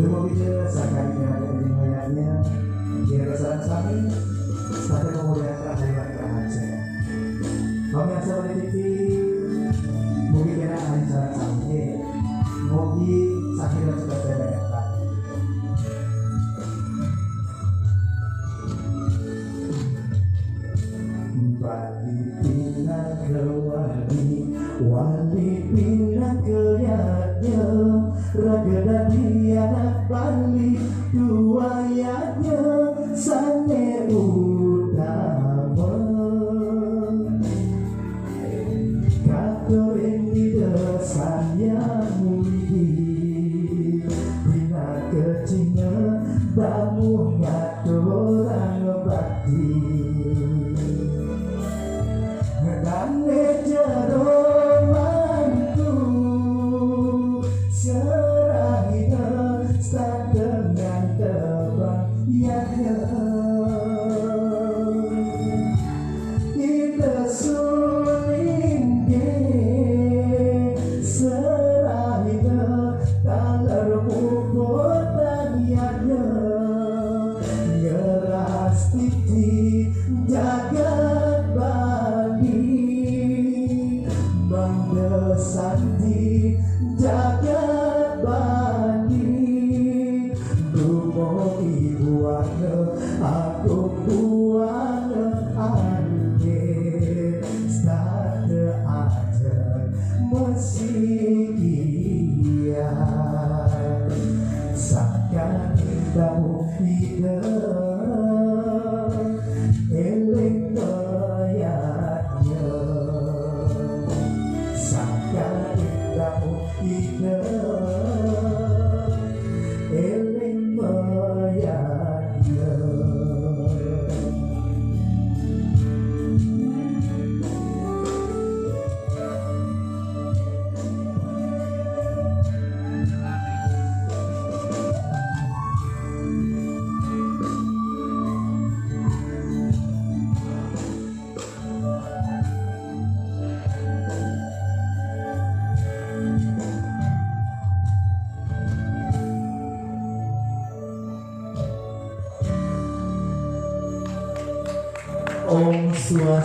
Dulu video sakit yang layaknya dia kesan kami sampai kemudian terakhir aja. Pemirsa TV mungkin kena hari jalan sampai mungkin sakit dan sudah terdapat. Bali pindah ke wali pindah ke yadnya, raga dan anak Bali dua yadnya sane utama. Kator ini desan yang muli pindah ke Cina, bamu ngaturang bakti. Kane jeromanku serahina start dengan terbang yahya itu sulingge serahina talar mukotan yahya ngeras titi jagat Santi jagat bani Dumo ibuana aku buana ane Stade aja mesia Sakan damu hidup eling bayatnya eling bayatnya. Om Swastiastu.